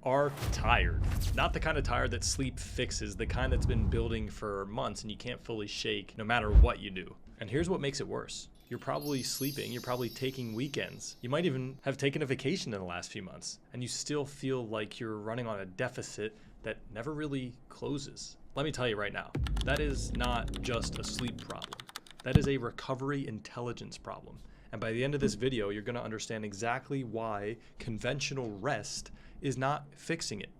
are tired. Not the kind of tired that sleep fixes, the kind that's been building for months and you can't fully shake no matter what you do. And here's what makes it worse. You're probably sleeping, you're probably taking weekends. You might even have taken a vacation in the last few months, and you still feel like you're running on a deficit that never really closes. Let me tell you right now, that is not just a sleep problem. That is a recovery intelligence problem. And by the end of this video, you're going to understand exactly why conventional rest is not fixing it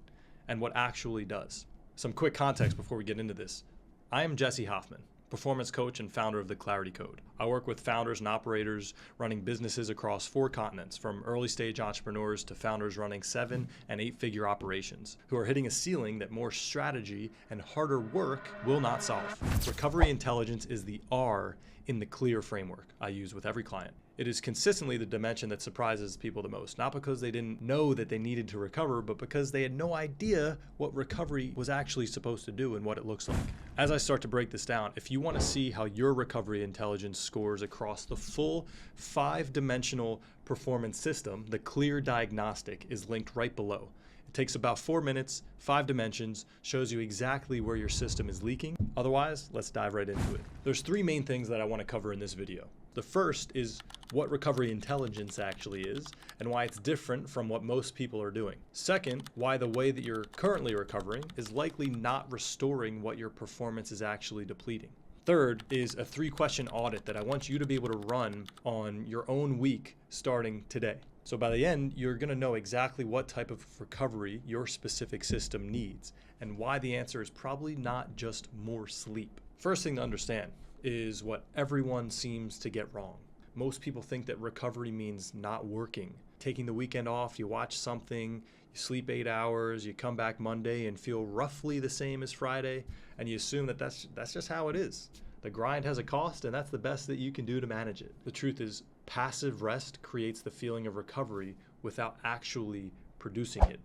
and what actually does. Some quick context before we get into this. I am Jesse Hoffman, performance coach and founder of the Clarity Code. I work with founders and operators running businesses across 4 continents, from early stage entrepreneurs to founders running 7- and 8-figure operations, who are hitting a ceiling that more strategy and harder work will not solve. Recovery intelligence is the R in the CLEAR framework I use with every client. It is consistently the dimension that surprises people the most, not because they didn't know that they needed to recover, but because they had no idea what recovery was actually supposed to do and what it looks like. As I start to break this down, if you want to see how your recovery intelligence scores across the full 5-dimensional performance system, the CLEAR diagnostic is linked right below. It takes about 4 minutes, 5 dimensions, shows you exactly where your system is leaking. Otherwise, let's dive right into it. There's 3 main things that I want to cover in this video. The first is what recovery intelligence actually is and why it's different from what most people are doing. Second, why the way that you're currently recovering is likely not restoring what your performance is actually depleting. Third is a 3-question audit that I want you to be able to run on your own week starting today. So by the end, you're going to know exactly what type of recovery your specific system needs and why the answer is probably not just more sleep. First thing to understand is what everyone seems to get wrong. Most people think that recovery means not working. Taking the weekend off, you watch something, you sleep 8 hours, you come back Monday and feel roughly the same as Friday, and you assume that that's just how it is. The grind has a cost, and that's the best that you can do to manage it. The truth is, passive rest creates the feeling of recovery without actually producing it.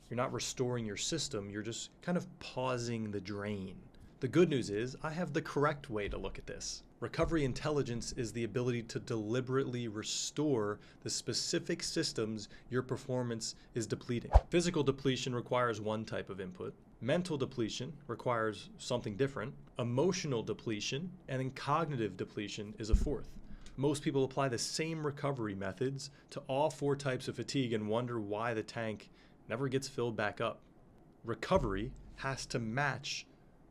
You're not restoring your system, you're just kind of pausing the drain. The good news is, I have the correct way to look at this. Recovery intelligence is the ability to deliberately restore the specific systems your performance is depleting. Physical depletion requires one type of input. Mental depletion requires something different. Emotional depletion and then cognitive depletion is a 4th. Most people apply the same recovery methods to all 4 types of fatigue and wonder why the tank never gets filled back up. Recovery has to match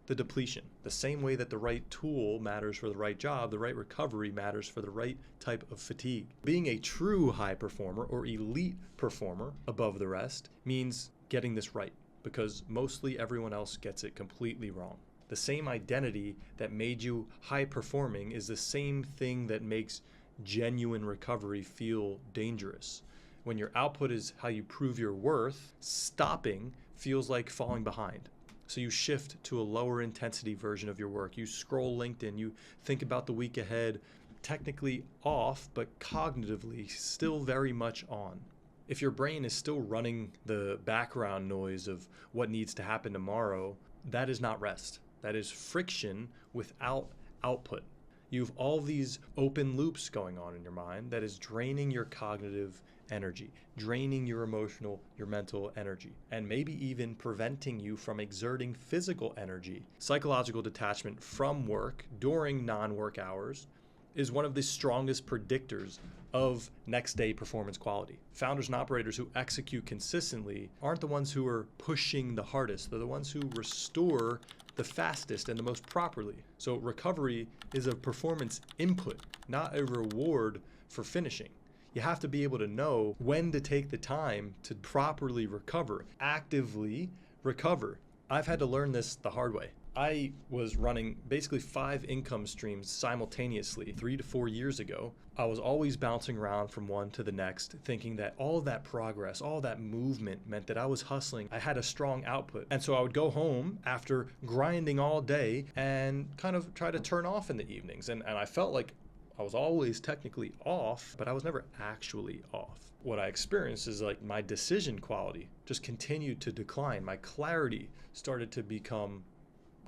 the depletion. The same way that the right tool matters for the right job, the right recovery matters for the right type of fatigue. Being a true high performer or elite performer above the rest means getting this right, because mostly everyone else gets it completely wrong. The same identity that made you high performing is the same thing that makes genuine recovery feel dangerous. When your output is how you prove your worth, stopping feels like falling behind. So you shift to a lower intensity version of your work. You scroll LinkedIn, you think about the week ahead, technically off, but cognitively still very much on. If your brain is still running the background noise of what needs to happen tomorrow, that is not rest. That is friction without output. You have all these open loops going on in your mind that is draining your cognitive energy, draining your emotional, your mental energy, and maybe even preventing you from exerting physical energy. Psychological detachment from work during non-work hours is one of the strongest predictors of next day performance quality. Founders and operators who execute consistently aren't the ones who are pushing the hardest. They're the ones who restore the fastest and the most properly. So recovery is a performance input, not a reward for finishing. You have to be able to know when to take the time to properly recover, actively recover. I've had to learn this the hard way. I was running basically 5 income streams simultaneously 3 to 4 years ago. I was always bouncing around from one to the next, thinking that all of that progress, all that movement meant that I was hustling. I had a strong output. And so I would go home after grinding all day and kind of try to turn off in the evenings. And I felt like I was always technically off, but I was never actually off. What I experienced is like my decision quality just continued to decline. My clarity started to become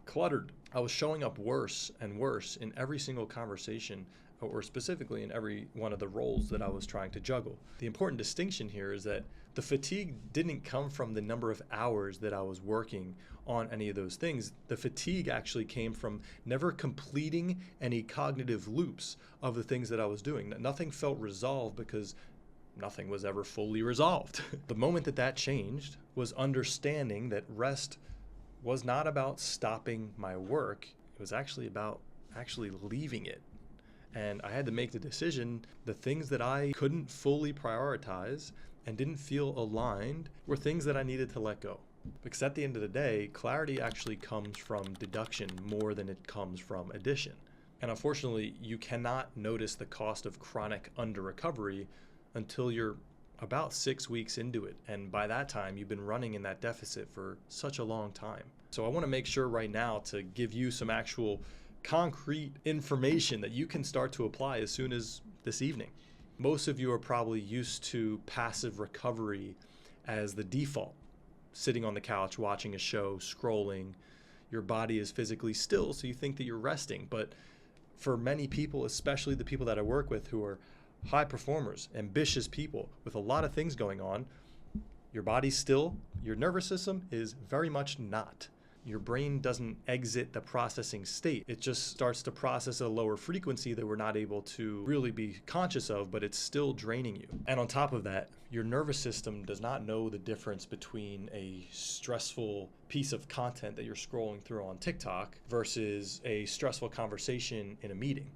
cluttered. I was showing up worse and worse in every single conversation, or specifically in every one of the roles that I was trying to juggle. The important distinction here is that The fatigue didn't come from the number of hours that I was working on any of those things. The fatigue actually came from never completing any cognitive loops of the things that I was doing. Nothing felt resolved because nothing was ever fully resolved. The moment that that changed was understanding that rest was not about stopping my work. It was actually about leaving it. And I had to make the decision, the things that I couldn't fully prioritize and didn't feel aligned were things that I needed to let go. Because at the end of the day, clarity actually comes from deduction more than it comes from addition. And unfortunately, you cannot notice the cost of chronic under-recovery until you're about 6 weeks into it. And by that time, you've been running in that deficit for such a long time. So I want to make sure right now to give you some actual concrete information that you can start to apply as soon as this evening. Most of you are probably used to passive recovery as the default. Sitting on the couch, watching a show, scrolling. Your body is physically still, so you think that you're resting. But for many people, especially the people that I work with who are high performers, ambitious people with a lot of things going on, your body's still, your nervous system is very much not. Your brain doesn't exit the processing state. It just starts to process at a lower frequency that we're not able to really be conscious of, but it's still draining you. And on top of that, your nervous system does not know the difference between a stressful piece of content that you're scrolling through on TikTok versus a stressful conversation in a meeting.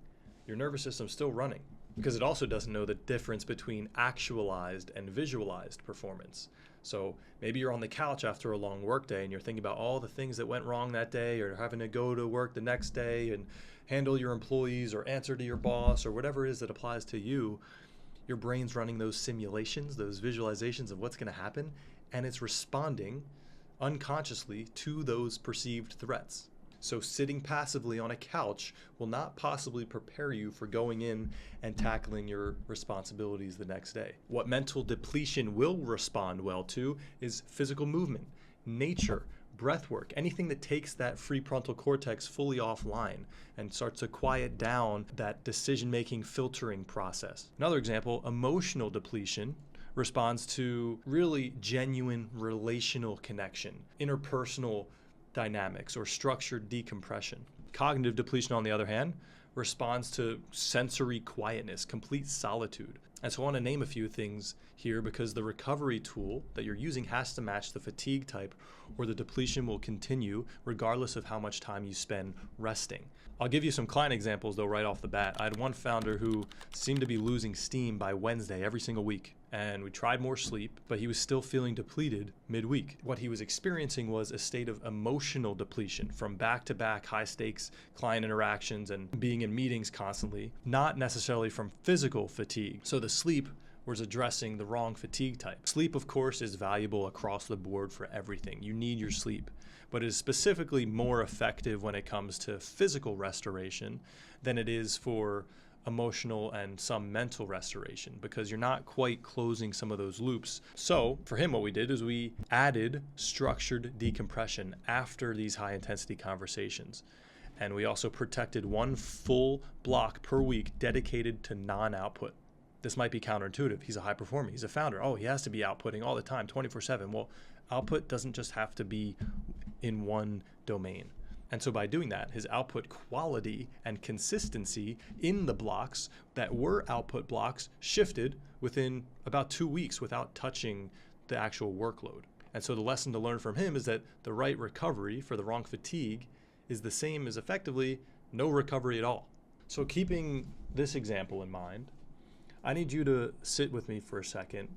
Your nervous system's still running because it also doesn't know the difference between actualized and visualized performance. So maybe you're on the couch after a long work day and you're thinking about all the things that went wrong that day, or having to go to work the next day and handle your employees or answer to your boss or whatever it is that applies to you. Your brain's running those simulations, those visualizations of what's going to happen, and it's responding unconsciously to those perceived threats. So sitting passively on a couch will not possibly prepare you for going in and tackling your responsibilities the next day. What mental depletion will respond well to is physical movement, nature, breath work, anything that takes that prefrontal cortex fully offline and starts to quiet down that decision-making filtering process. Another example, emotional depletion responds to really genuine relational connection, interpersonal dynamics, or structured decompression. Cognitive depletion, on the other hand, responds to sensory quietness, complete solitude. And so I want to name a few things here because the recovery tool that you're using has to match the fatigue type, or the depletion will continue regardless of how much time you spend resting. I'll give you some client examples though right off the bat. I had one founder who seemed to be losing steam by Wednesday every single week. And we tried more sleep, but he was still feeling depleted midweek. What he was experiencing was a state of emotional depletion from back-to-back high-stakes client interactions and being in meetings constantly, not necessarily from physical fatigue. So the sleep was addressing the wrong fatigue type. Sleep, of course, is valuable across the board for everything. You need your sleep, but it is specifically more effective when it comes to physical restoration than it is for emotional and some mental restoration, because you're not quite closing some of those loops. So for him, what we did is we added structured decompression after these high intensity conversations. And we also protected one full block per week dedicated to non-output. This might be counterintuitive. He's a high performer. He's a founder. Oh, he has to be outputting all the time, 24/7. Well, output doesn't just have to be in one domain. And so by doing that, his output quality and consistency in the blocks that were output blocks shifted within about 2 weeks without touching the actual workload. And so the lesson to learn from him is that the right recovery for the wrong fatigue is the same as effectively no recovery at all. So keeping this example in mind, I need you to sit with me for a second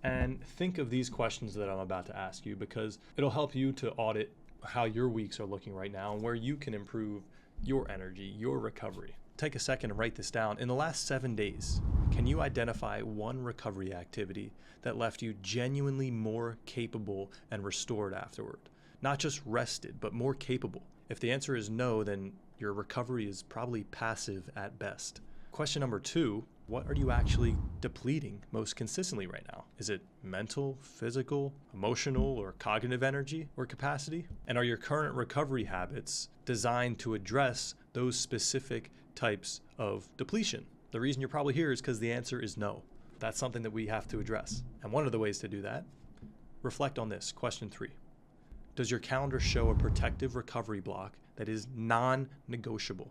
and think of these questions that I'm about to ask you, because it'll help you to audit how your weeks are looking right now and where you can improve your energy, your recovery. Take a second and write this down. In the last 7 days, can you identify one recovery activity that left you genuinely more capable and restored afterward? Not just rested, but more capable. If the answer is no, then your recovery is probably passive at best. Question number 2, what are you actually depleting most consistently right now? Is it mental, physical, emotional, or cognitive energy or capacity? And are your current recovery habits designed to address those specific types of depletion? The reason you're probably here is because the answer is no. That's something that we have to address. And one of the ways to do that, reflect on this. Question 3. Does your calendar show a protective recovery block that is non-negotiable?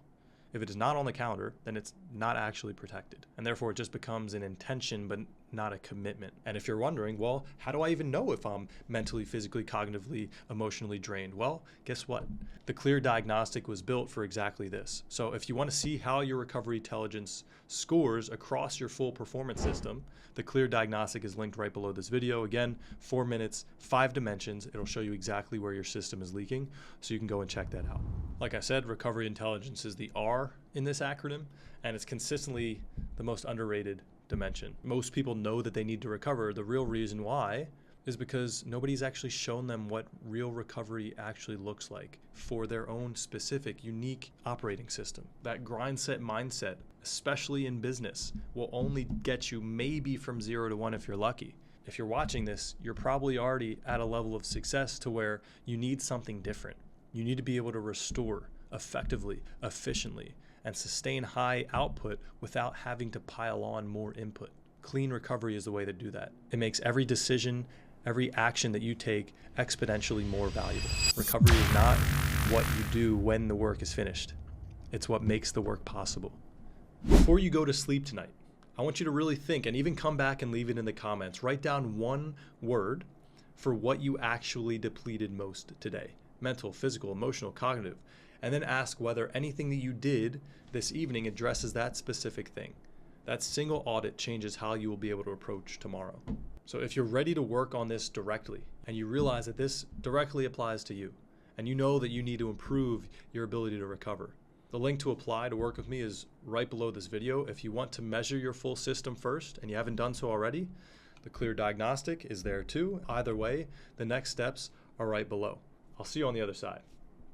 If it is not on the calendar, then it's not actually protected. And therefore, it just becomes an intention, but not a commitment. And if you're wondering, well, how do I even know if I'm mentally, physically, cognitively, emotionally drained? Well, guess what? The Clear Diagnostic was built for exactly this. So if you want to see how your recovery intelligence scores across your full performance system, the Clear Diagnostic is linked right below this video. Again, 4 minutes, 5 dimensions. It'll show you exactly where your system is leaking, so you can go and check that out. Like I said, recovery intelligence is the R in this acronym, and it's consistently the most underrated dimension. Most people know that they need to recover. The real reason why is because nobody's actually shown them what real recovery actually looks like for their own specific, unique operating system. That grind set mindset, especially in business, will only get you maybe from 0 to 1 if you're lucky. If you're watching this, you're probably already at a level of success to where you need something different. You need to be able to restore effectively, efficiently, and sustain high output without having to pile on more input. Clean recovery is the way to do that. It makes every decision, every action that you take exponentially more valuable. Recovery is not what you do when the work is finished. It's what makes the work possible. Before you go to sleep tonight, I want you to really think and even come back and leave it in the comments. Write down one word for what you actually depleted most today. Mental, physical, emotional, cognitive. And then ask whether anything that you did this evening addresses that specific thing. That single audit changes how you will be able to approach tomorrow. So if you're ready to work on this directly and you realize that this directly applies to you and you know that you need to improve your ability to recover, the link to apply to work with me is right below this video. If you want to measure your full system first and you haven't done so already, the Clear Diagnostic is there too. Either way, the next steps are right below. I'll see you on the other side.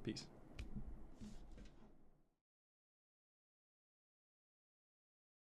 Peace.